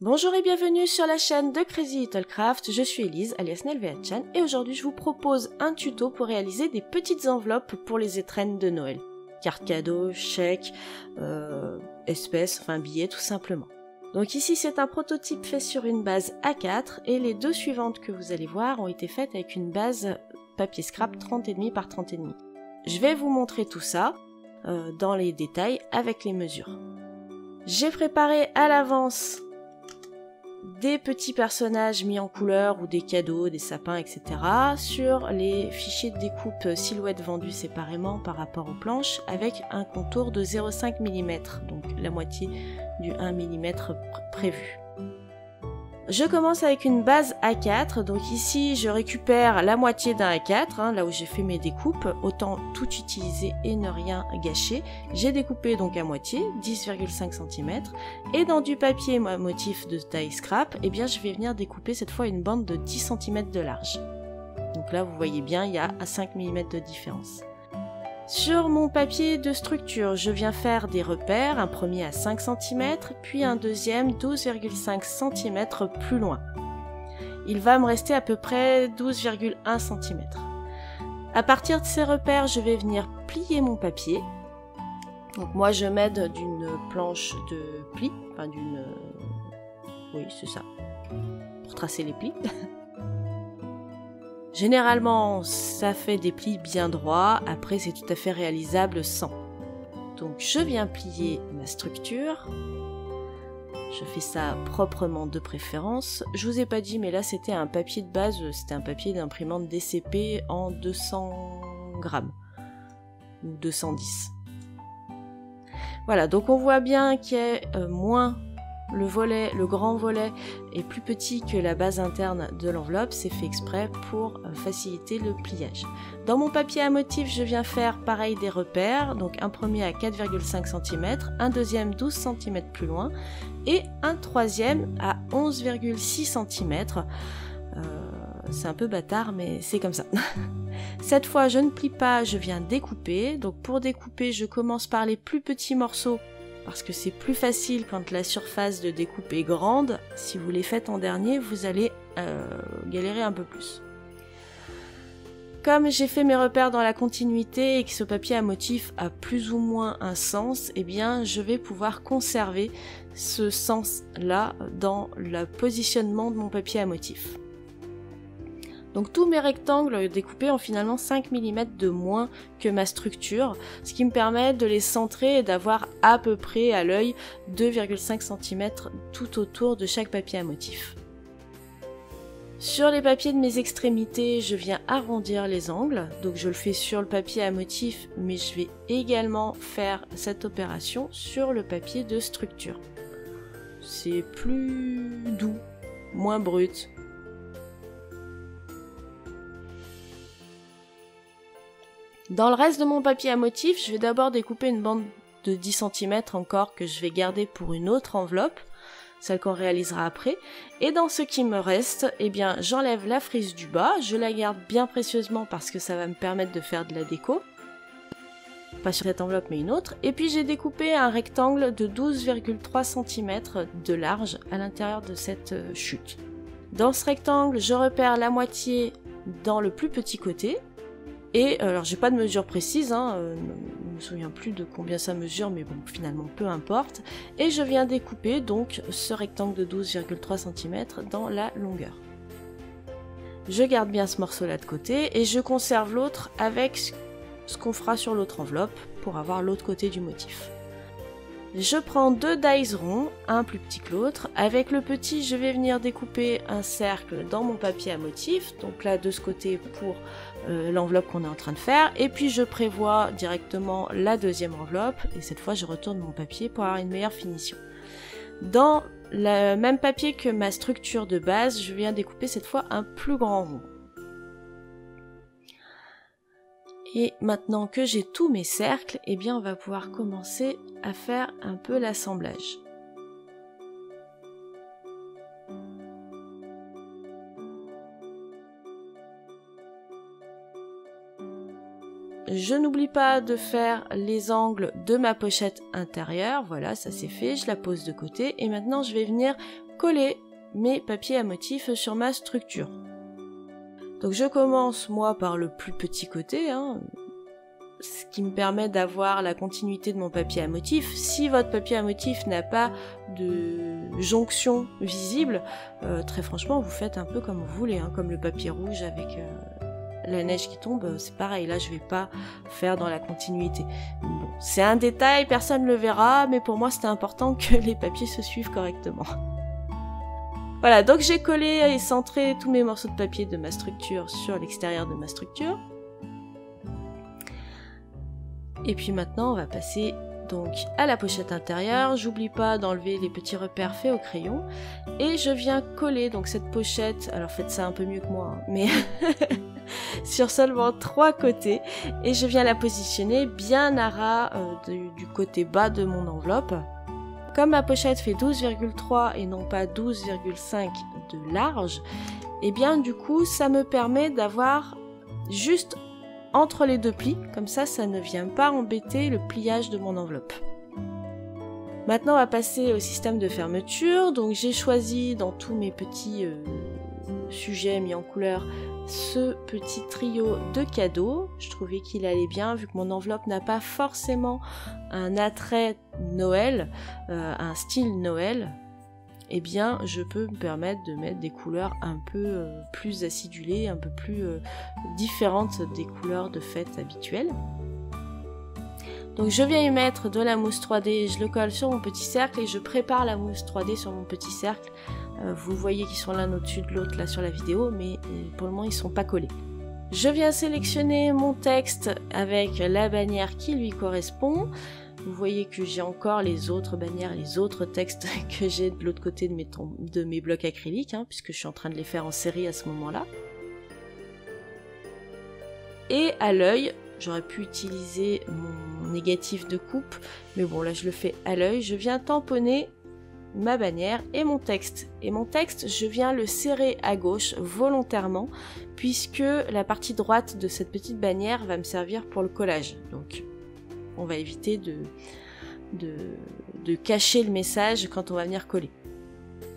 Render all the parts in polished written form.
Bonjour et bienvenue sur la chaîne de Crazy Little Craft, je suis Elise alias Nelveatchan et aujourd'hui je vous propose un tuto pour réaliser des petites enveloppes pour les étrennes de Noël. Cartes cadeaux, chèques, espèces, enfin billets tout simplement. Donc ici c'est un prototype fait sur une base A4 et les deux suivantes que vous allez voir ont été faites avec une base papier scrap 30,5 par 30,5. Je vais vous montrer tout ça dans les détails avec les mesures. J'ai préparé à l'avance des petits personnages mis en couleur ou des cadeaux, des sapins, etc. sur les fichiers de découpe silhouettes vendus séparément par rapport aux planches avec un contour de 0,5 mm, donc la moitié du 1 mm prévu. Je commence avec une base A4, donc ici je récupère la moitié d'un A4, là où j'ai fait mes découpes, autant tout utiliser et ne rien gâcher. J'ai découpé donc à moitié, 10,5 cm, et dans du papier motif de taille scrap, eh bien je vais venir découper cette fois une bande de 10 cm de large. Donc là vous voyez bien, il y a 5 mm de différence. Sur mon papier de structure, je viens faire des repères, un premier à 5 cm, puis un deuxième 12,5 cm plus loin. Il va me rester à peu près 12,1 cm. À partir de ces repères, je vais venir plier mon papier. Donc moi je m'aide d'une planche de pli, enfin d'une... oui c'est ça, pour tracer les plis. Généralement, ça fait des plis bien droits, après c'est tout à fait réalisable sans. Donc je viens plier ma structure, je fais ça proprement de préférence. Je vous ai pas dit, mais là c'était un papier de base, c'était un papier d'imprimante DCP en 200 grammes, ou 210. Voilà, donc on voit bien qu'il y a moins... Le grand volet est plus petit que la base interne de l'enveloppe, c'est fait exprès pour faciliter le pliage. Dans mon papier à motif, je viens faire pareil des repères, donc un premier à 4,5 cm, un deuxième 12 cm plus loin, et un troisième à 11,6 cm. C'est un peu bâtard, mais c'est comme ça. Cette fois, je ne plie pas, je viens découper. Donc pour découper, je commence par les plus petits morceaux, parce que c'est plus facile quand la surface de découpe est grande. Si vous les faites en dernier, vous allez galérer un peu plus. Comme j'ai fait mes repères dans la continuité et que ce papier à motif a plus ou moins un sens, eh bien je vais pouvoir conserver ce sens-là dans le positionnement de mon papier à motif. Donc tous mes rectangles découpés ont finalement 5 mm de moins que ma structure, ce qui me permet de les centrer et d'avoir à peu près à l'œil 2,5 cm tout autour de chaque papier à motif. Sur les papiers de mes extrémités, je viens arrondir les angles, donc je le fais sur le papier à motif, mais je vais également faire cette opération sur le papier de structure. C'est plus doux, moins brut. Dans le reste de mon papier à motif, je vais d'abord découper une bande de 10 cm encore que je vais garder pour une autre enveloppe, celle qu'on réalisera après. Et dans ce qui me reste, eh bien, j'enlève la frise du bas, je la garde bien précieusement parce que ça va me permettre de faire de la déco. Pas sur cette enveloppe mais une autre. Et puis j'ai découpé un rectangle de 12,3 cm de large à l'intérieur de cette chute. Dans ce rectangle, je repère la moitié dans le plus petit côté. Et alors j'ai pas de mesure précise, je ne me souviens plus de combien ça mesure, mais bon finalement peu importe. Et je viens découper donc ce rectangle de 12,3 cm dans la longueur. Je garde bien ce morceau là de côté et je conserve l'autre avec ce qu'on fera sur l'autre enveloppe pour avoir l'autre côté du motif. Je prends deux dies ronds, un plus petit que l'autre. Avec le petit, je vais venir découper un cercle dans mon papier à motif. Donc là, de ce côté pour l'enveloppe qu'on est en train de faire. Et puis, je prévois directement la deuxième enveloppe. Et cette fois, je retourne mon papier pour avoir une meilleure finition. Dans le même papier que ma structure de base, je viens découper cette fois un plus grand rond. Et maintenant que j'ai tous mes cercles, eh bien on va pouvoir commencer à faire un peu l'assemblage. Je n'oublie pas de faire les angles de ma pochette intérieure, voilà, ça c'est fait, je la pose de côté et maintenant je vais venir coller mes papiers à motifs sur ma structure. Donc je commence moi par le plus petit côté, ce qui me permet d'avoir la continuité de mon papier à motif. Si votre papier à motif n'a pas de jonction visible, très franchement vous faites un peu comme vous voulez, comme le papier rouge avec la neige qui tombe, c'est pareil, là je vais pas faire dans la continuité. Bon, c'est un détail, personne ne le verra, mais pour moi c'était important que les papiers se suivent correctement. Voilà, donc j'ai collé et centré tous mes morceaux de papier de ma structure sur l'extérieur de ma structure. Et puis maintenant on va passer donc à la pochette intérieure. J'oublie pas d'enlever les petits repères faits au crayon. Et je viens coller donc cette pochette, alors faites ça un peu mieux que moi, mais sur seulement 3 côtés. Et je viens la positionner bien à ras du côté bas de mon enveloppe. Comme ma pochette fait 12,3 et non pas 12,5 de large, et bien du coup ça me permet d'avoir juste entre les deux plis, comme ça ne vient pas embêter le pliage de mon enveloppe. Maintenant on va passer au système de fermeture. Donc j'ai choisi dans tous mes petits sujets mis en couleur ce petit trio de cadeaux. Je trouvais qu'il allait bien vu que mon enveloppe n'a pas forcément un attrait Noël, un style Noël. Eh bien je peux me permettre de mettre des couleurs un peu plus acidulées, un peu plus différentes des couleurs de fête habituelles. Donc je viens y mettre de la mousse 3D, je le colle sur mon petit cercle et je prépare la mousse 3D sur mon petit cercle. Vous voyez qu'ils sont l'un au-dessus de l'autre là sur la vidéo, mais pour le moment ils sont pas collés. Je viens sélectionner mon texte avec la bannière qui lui correspond. Vous voyez que j'ai encore les autres bannières, les autres textes que j'ai de l'autre côté de mes blocs acryliques, puisque je suis en train de les faire en série à ce moment-là. Et à l'œil, j'aurais pu utiliser mon négatif de coupe, mais bon là je le fais à l'œil, je viens tamponner ma bannière et mon texte. Et mon texte, je viens le serrer à gauche volontairement, puisque la partie droite de cette petite bannière va me servir pour le collage. Donc on va éviter de cacher le message quand on va venir coller.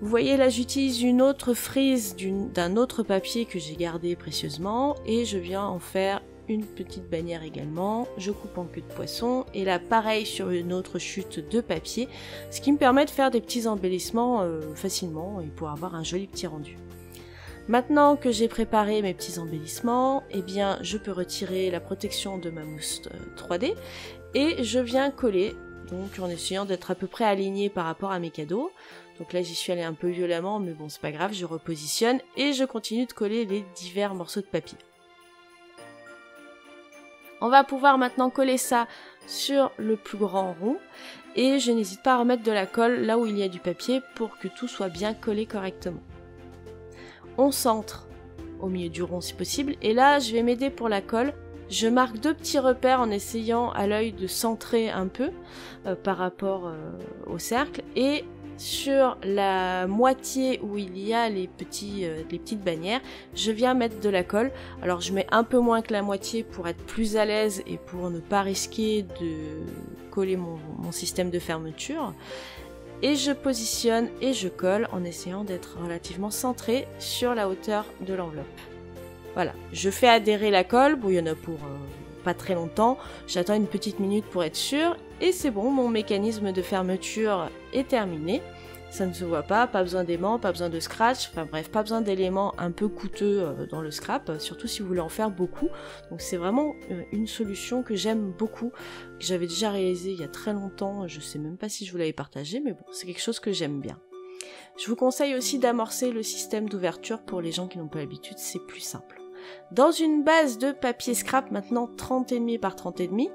Vous voyez là j'utilise une autre frise d'un autre papier que j'ai gardé précieusement et je viens en faire une petite bannière également. Je coupe en queue de poisson et là pareil sur une autre chute de papier, ce qui me permet de faire des petits embellissements facilement et pour avoir un joli petit rendu. Maintenant que j'ai préparé mes petits embellissements, eh bien je peux retirer la protection de ma mousse 3D et je viens coller, donc en essayant d'être à peu près aligné par rapport à mes cadeaux. Donc là j'y suis allée un peu violemment, mais bon c'est pas grave, je repositionne et je continue de coller les divers morceaux de papier. On va pouvoir maintenant coller ça sur le plus grand rond et je n'hésite pas à remettre de la colle là où il y a du papier pour que tout soit bien collé correctement. On centre au milieu du rond si possible et là je vais m'aider pour la colle. Je marque 2 petits repères en essayant à l'œil de centrer un peu par rapport au cercle et sur la moitié où il y a les petites bannières, je viens mettre de la colle. Alors je mets un peu moins que la moitié pour être plus à l'aise et pour ne pas risquer de coller mon système de fermeture. Et je positionne et je colle en essayant d'être relativement centré sur la hauteur de l'enveloppe. Voilà, je fais adhérer la colle, bon il y en a pour pas très longtemps, j'attends une petite minute pour être sûre, et c'est bon, mon mécanisme de fermeture est terminé. Ça ne se voit pas besoin d'aimant, pas besoin de scratch, enfin bref, pas besoin d'éléments un peu coûteux dans le scrap, surtout si vous voulez en faire beaucoup. Donc c'est vraiment une solution que j'aime beaucoup, que j'avais déjà réalisée il y a très longtemps, je sais même pas si je vous l'avais partagé, mais bon, c'est quelque chose que j'aime bien. Je vous conseille aussi d'amorcer le système d'ouverture pour les gens qui n'ont pas l'habitude, c'est plus simple. Dans une base de papier scrap, maintenant 30,5 par 30,5,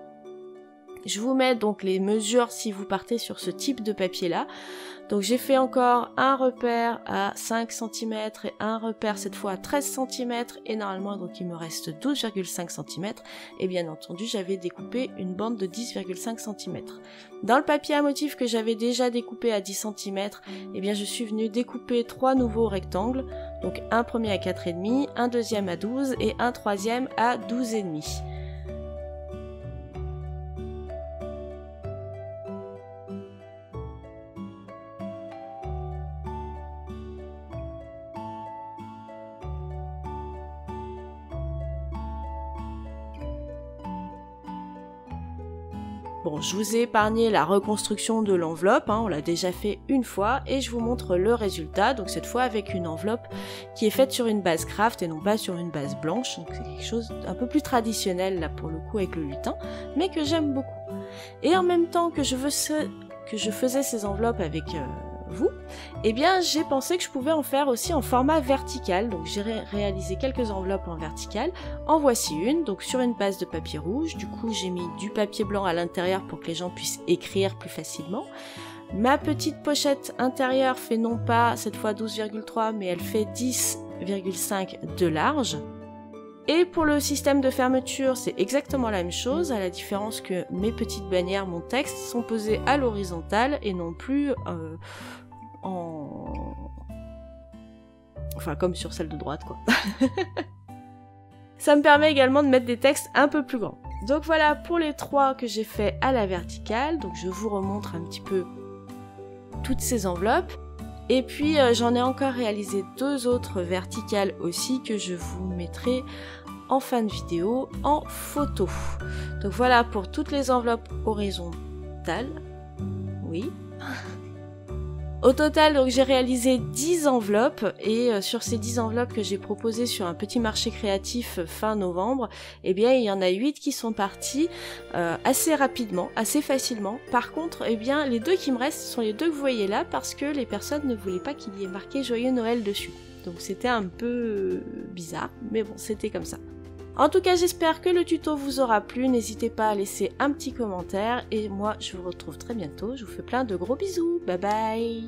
je vous mets donc les mesures si vous partez sur ce type de papier là. Donc j'ai fait encore un repère à 5 cm et un repère cette fois à 13 cm et normalement donc il me reste 12,5 cm et bien entendu j'avais découpé une bande de 10,5 cm. Dans le papier à motif que j'avais déjà découpé à 10 cm, eh bien je suis venue découper 3 nouveaux rectangles, donc un premier à 4,5, un deuxième à 12 et un troisième à 12,5. Bon, je vous ai épargné la reconstruction de l'enveloppe, hein, on l'a déjà fait une fois, et je vous montre le résultat, donc cette fois avec une enveloppe qui est faite sur une base craft et non pas sur une base blanche, donc c'est quelque chose d'un peu plus traditionnel là pour le coup avec le lutin, mais que j'aime beaucoup. Et en même temps que je faisais ces enveloppes avec vous, eh bien j'ai pensé que je pouvais en faire aussi en format vertical, donc j'ai réalisé quelques enveloppes en vertical. En voici une, donc sur une base de papier rouge, du coup j'ai mis du papier blanc à l'intérieur pour que les gens puissent écrire plus facilement. Ma petite pochette intérieure fait non pas cette fois 12,3 mais elle fait 10,5 de large. Et pour le système de fermeture, c'est exactement la même chose, à la différence que mes petites bannières, mon texte, sont posées à l'horizontale et non plus enfin comme sur celle de droite quoi. Ça me permet également de mettre des textes un peu plus grands. Donc voilà pour les 3 que j'ai fait à la verticale, donc je vous remontre un petit peu toutes ces enveloppes. Et puis j'en ai encore réalisé 2 autres verticales aussi que je vous mettrai en fin de vidéo en photo. Donc voilà pour toutes les enveloppes horizontales. Oui. Au total, donc j'ai réalisé 10 enveloppes et sur ces 10 enveloppes que j'ai proposées sur un petit marché créatif fin novembre, eh bien il y en a 8 qui sont parties assez rapidement, assez facilement. Par contre, eh bien les 2 qui me restent sont les 2 que vous voyez là parce que les personnes ne voulaient pas qu'il y ait marqué Joyeux Noël dessus. Donc c'était un peu bizarre, mais bon, c'était comme ça. En tout cas, j'espère que le tuto vous aura plu. N'hésitez pas à laisser un petit commentaire. Et moi, je vous retrouve très bientôt. Je vous fais plein de gros bisous. Bye bye!